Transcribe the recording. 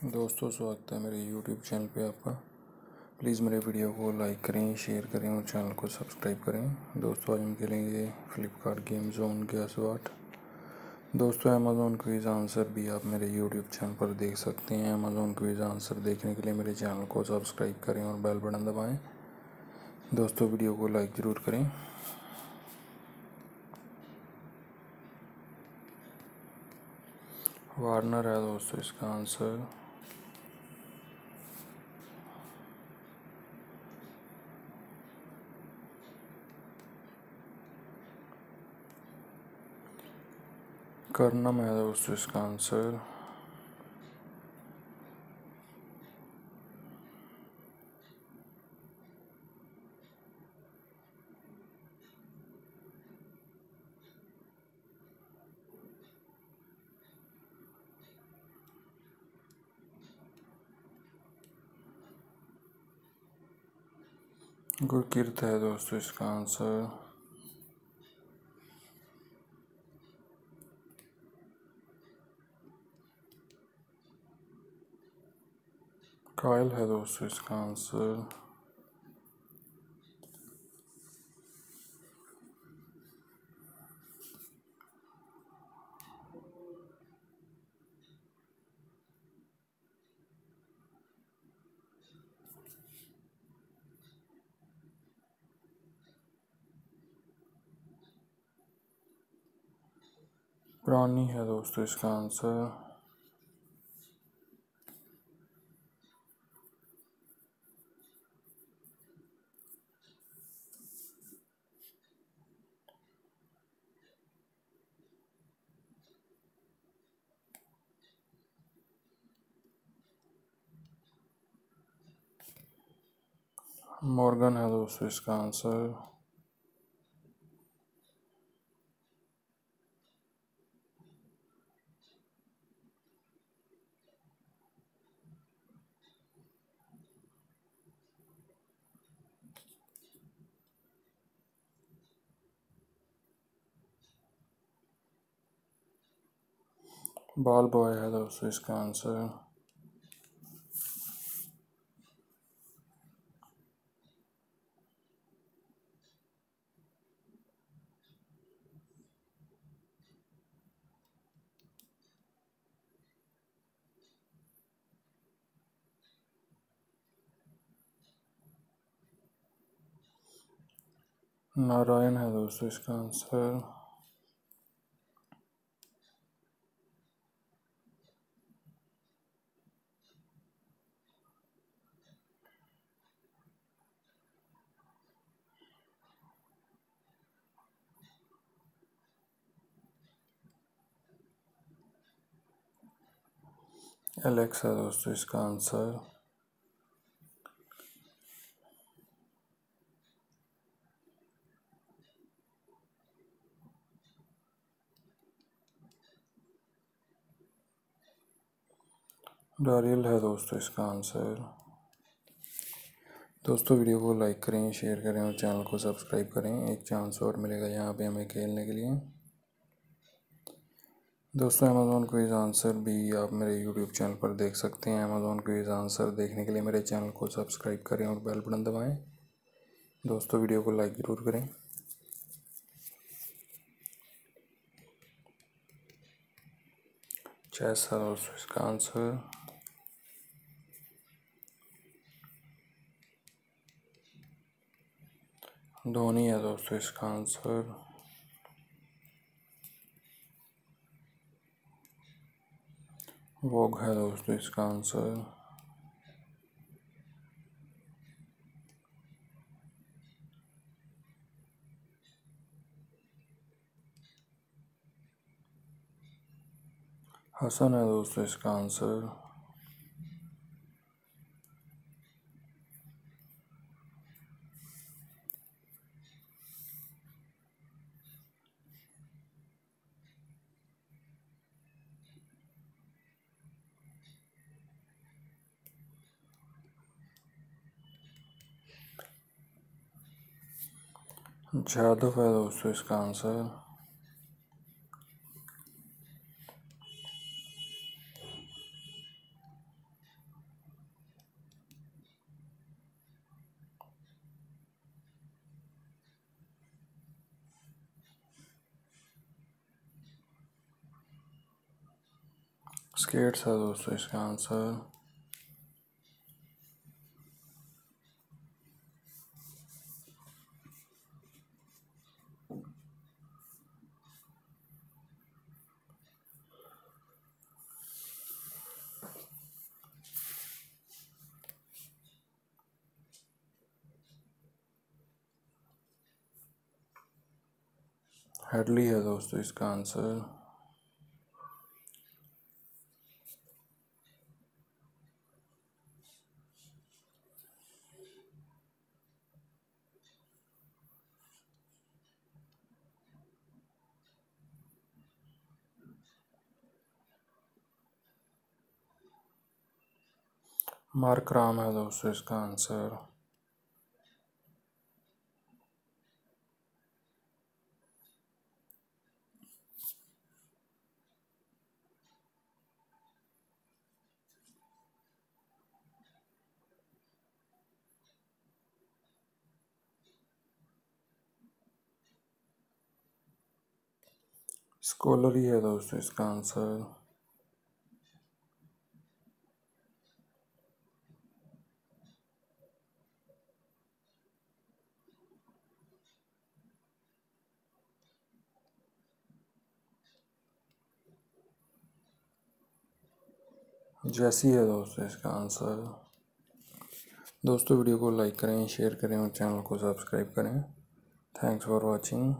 दोस्तों, स्वागत है मेरे YouTube चैनल पे आपका। प्लीज़ मेरे वीडियो को लाइक करें, शेयर करें और चैनल को सब्सक्राइब करें। दोस्तों, आज हम खेलेंगे फ्लिपकार्ट गेम जोन के असवाट। दोस्तों, अमेज़ॉन क्विज़ आंसर भी आप मेरे YouTube चैनल पर देख सकते हैं। अमेज़ॉन क्विज़ आंसर देखने के लिए मेरे चैनल को सब्सक्राइब करें और बेल बटन दबाएँ। दोस्तों, वीडियो को लाइक ज़रूर करें। वार्नर है दोस्तों इसका आंसर। कर्नम है दोस्तों इसका आंसर। गुरकीरत है दोस्तों इसका आंसर। कायल है दोस्तों इसका आंसर। प्राणी है दोस्तों इसका आंसर। मॉर्गन है दोस्तों इसका आंसर। बॉल बॉय है दोस्तों इसका आंसर। नारायण है दोस्तों इसका आंसर। एलेक्स है दोस्तों इसका आंसर। डारियल है दोस्तों इसका आंसर। दोस्तों, वीडियो को लाइक करें, शेयर करें और चैनल को सब्सक्राइब करें। एक चांस और मिलेगा यहाँ पे हमें खेलने के लिए। दोस्तों, अमेज़ॉन क्विज़ आंसर भी आप मेरे YouTube चैनल पर देख सकते हैं। अमेज़ॉन क्विज़ आंसर देखने के लिए मेरे चैनल को सब्सक्राइब करें और बेल बटन दबाएं। दोस्तों, वीडियो को लाइक ज़रूर करें। चेस है दोस्तों इसका आंसर। धोनी है दोस्तों इसका आंसर। वोग है दोस्तों इसका आंसर। हसन है दोस्तों इसका आंसर। जादव है दोस्तों इसका आंसर। स्केट्स है दोस्तों इसका आंसर। हेडली है दोस्तों इसका आंसर। मार्क राम है दोस्तों इसका आंसर। स्कॉलरी है दोस्तों इसका आंसर। जैसी है दोस्तों इसका आंसर। दोस्तों वीडियो को लाइक करें, शेयर करें और चैनल को सब्सक्राइब करें। Thanks for watching.